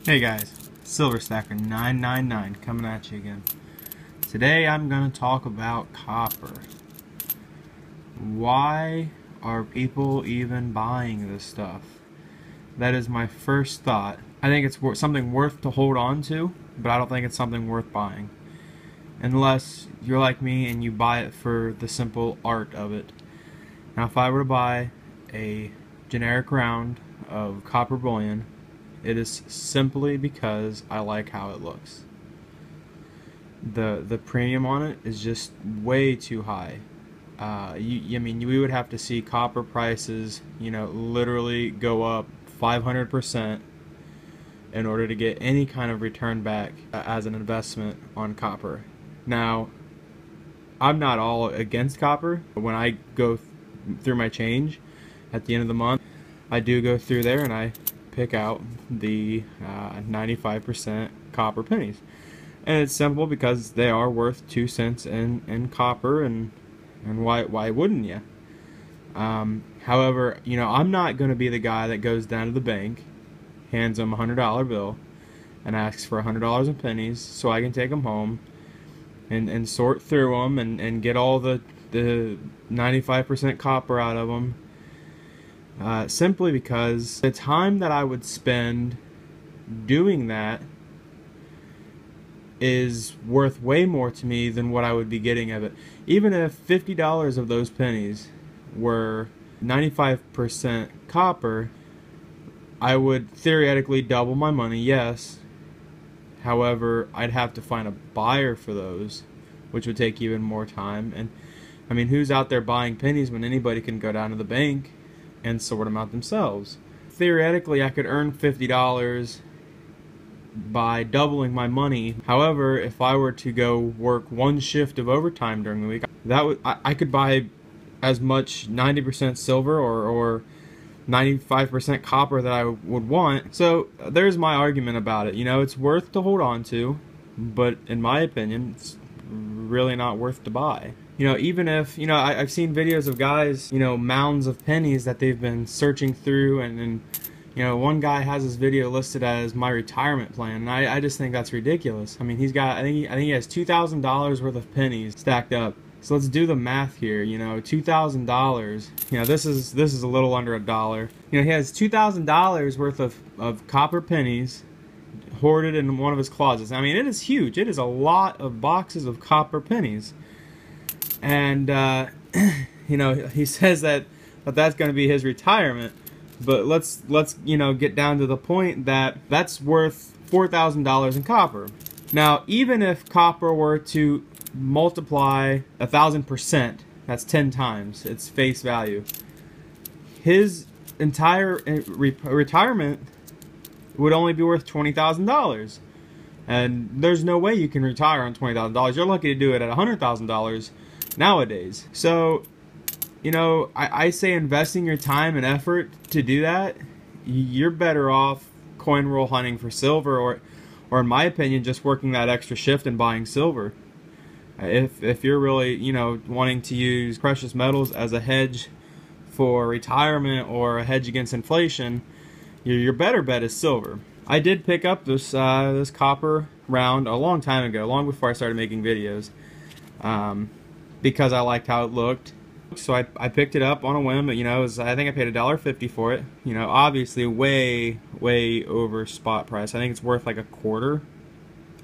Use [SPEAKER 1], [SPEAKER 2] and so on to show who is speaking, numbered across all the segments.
[SPEAKER 1] Hey guys, Silver Stacker 999 coming at you again. Today I'm going to talk about copper. Why are people even buying this stuff? That is my first thought. I think it's something worth to hold on to, but I don't think it's something worth buying. Unless you're like me and you buy it for the simple art of it. Now if I were to buy a generic round of copper bullion, it is simply because I like how it looks. The premium on it is just way too high. I mean, we would have to see copper prices, literally go up 500% in order to get any kind of return back as an investment on copper. Now, I'm not all against copper. When I go through my change at the end of the month, I do go through there and I pick out the 95% copper pennies, and it's simple because they are worth 2 cents in copper, and why wouldn't you? However, I'm not going to be the guy that goes down to the bank, hands them a $100 bill, and asks for $100 in pennies so I can take them home and sort through them and get all the 95% copper out of them. Simply because the time that I would spend doing that is worth way more to me than what I would be getting of it. Even if $50 of those pennies were 95% copper, I would theoretically double my money, yes. However, I'd have to find a buyer for those, which would take even more time. And I mean, who's out there buying pennies when anybody can go down to the bank and sort them out themselves? Theoretically, I could earn $50 by doubling my money. However, if I were to go work one shift of overtime during the week, I could buy as much 90% silver or 95% copper that I would want. So there's my argument about it. It's worth to hold on to, but in my opinion, it's really not worth to buy. Even if, I've seen videos of guys, mounds of pennies that they've been searching through, and one guy has his video listed as my retirement plan, and I just think that's ridiculous. I mean, he's got, I think he has $2,000 worth of pennies stacked up. So let's do the math here. $2,000. This is a little under $1. He has $2,000 worth of copper pennies hoarded in one of his closets. I mean, it is huge. It is a lot of boxes of copper pennies. And he says that that's going to be his retirement, but let's get down to the point that that's worth $4,000 in copper. Now, even if copper were to multiply 1,000%, that's 10 times its face value, his entire retirement would only be worth $20,000. And there's no way you can retire on $20,000. You're lucky to do it at $100,000 nowadays. So, I say investing your time and effort to do that, you're better off coin roll hunting for silver, or in my opinion, just working that extra shift and buying silver. If you're really, wanting to use precious metals as a hedge for retirement or a hedge against inflation, your better bet is silver. I did pick up this copper round a long time ago, long before I started making videos, because I liked how it looked. So I picked it up on a whim. I think I paid $1.50 for it. Obviously way over spot price. I think it's worth like a quarter.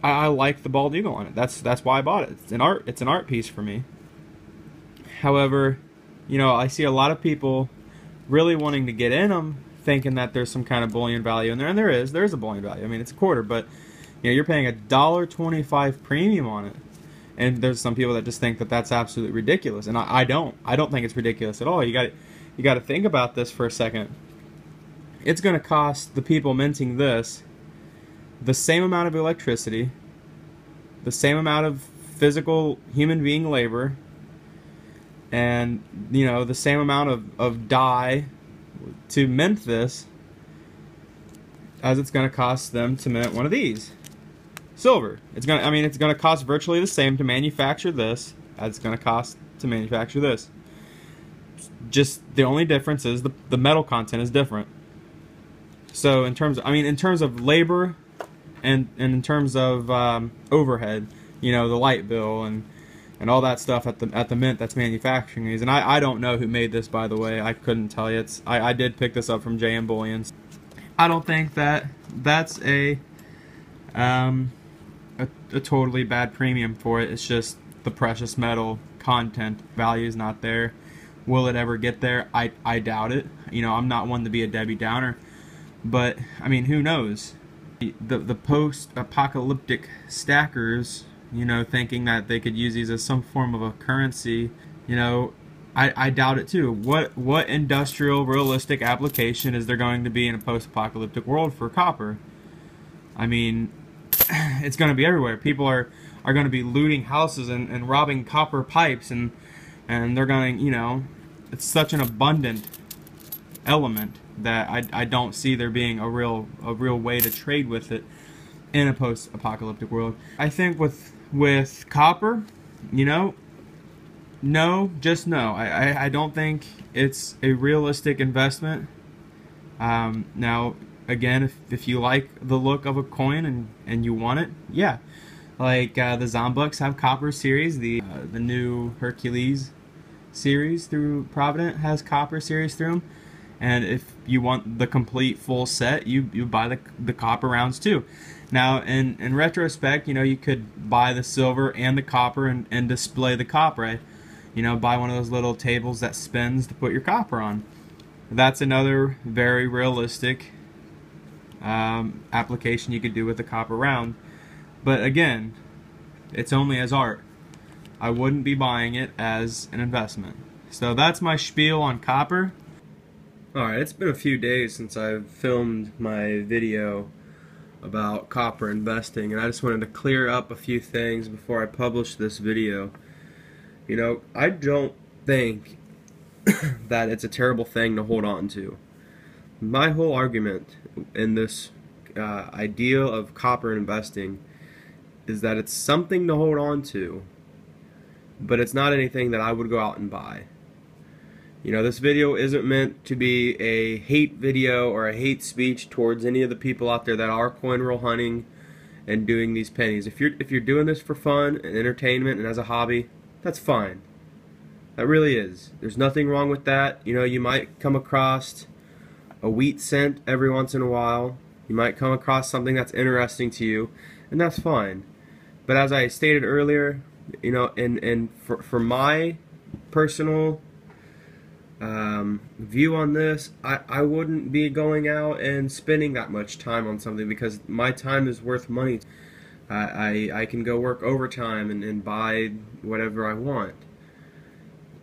[SPEAKER 1] I like the bald eagle on it. That's why I bought it. It's an art piece for me. However, I see a lot of people really wanting to get in them, thinking that there's some kind of bullion value in there, and there is a bullion value. I mean, it's a quarter, but you're paying $1.25 premium on it, and there's some people that just think that that's absolutely ridiculous, and I don't think it's ridiculous at all. You got to think about this for a second. It's going to cost the people minting this the same amount of electricity, the same amount of physical human being labor, and the same amount of dye to mint this as it's going to cost them to mint one of these. Silver. It's going to cost virtually the same to manufacture this as it's going to cost to manufacture this. Just the only difference is the metal content is different. So in terms of labor and in terms of overhead, you know, the light bill and all that stuff at the mint that's manufacturing these. And I don't know who made this, by the way. I couldn't tell you. I did pick this up from JM Bullion. I don't think that that's a totally bad premium for it. It's just the precious metal content value is not there. Will it ever get there? I doubt it. You know, I'm not one to be a Debbie Downer, but I mean, who knows? The post-apocalyptic stackers, you know, thinking that they could use these as some form of a currency, you know, I doubt it too. What industrial, realistic application is there going to be in a post-apocalyptic world for copper? I mean, it's going to be everywhere. People are going to be looting houses and robbing copper pipes, and they're going to, you know, it's such an abundant element that I don't see there being a real way to trade with it in a post-apocalyptic world. I think with copper, you know, no, just no. I don't think it's a realistic investment. Now, again, if you like the look of a coin and you want it, yeah. Like the Zombucks have copper series, the new Hercules series through Provident has copper series through them. And if you want the complete full set, you buy the copper rounds too. Now, in retrospect, you know, you could buy the silver and the copper and display the copper. You know, buy one of those little tables that spins to put your copper on. That's another very realistic application you could do with the copper round. But again, it's only as art. I wouldn't be buying it as an investment. So that's my spiel on copper. Alright, it's been a few days since I've filmed my video about copper investing, and I just wanted to clear up a few things before I publish this video. You know, I don't think that it's a terrible thing to hold on to. My whole argument in this idea of copper investing is that it's something to hold on to, but it's not anything that I would go out and buy. You know, this video isn't meant to be a hate video or a hate speech towards any of the people out there that are coin roll hunting and doing these pennies. If you're doing this for fun and entertainment and as a hobby, that's fine. That really is. There's nothing wrong with that. You know, you might come across a wheat cent every once in a while. You might come across something that's interesting to you, and that's fine. But as I stated earlier, you know, and for my personal view on this, I wouldn't be going out and spending that much time on something because my time is worth money. I can go work overtime and buy whatever I want.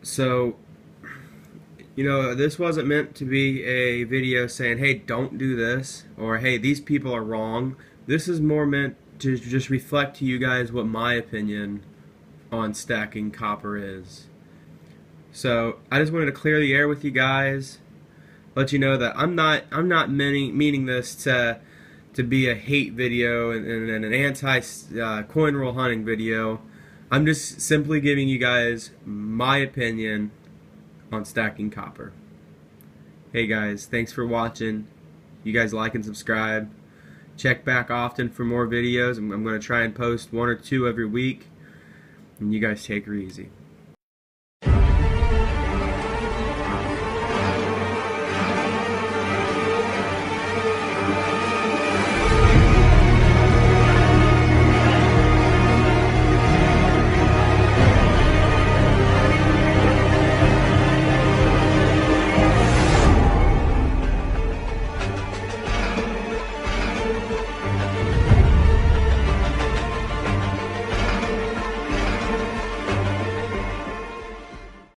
[SPEAKER 1] So, you know, this wasn't meant to be a video saying, hey, don't do this, or hey, these people are wrong. This is more meant to just reflect to you guys what my opinion on stacking copper is. So I just wanted to clear the air with you guys, let you know that I'm not meaning this to be a hate video and an anti coin roll hunting video. I'm just simply giving you guys my opinion on stacking copper. Hey guys, thanks for watching. You guys like and subscribe. Check back often for more videos. I'm going to try and post 1 or 2 every week. And you guys take her easy.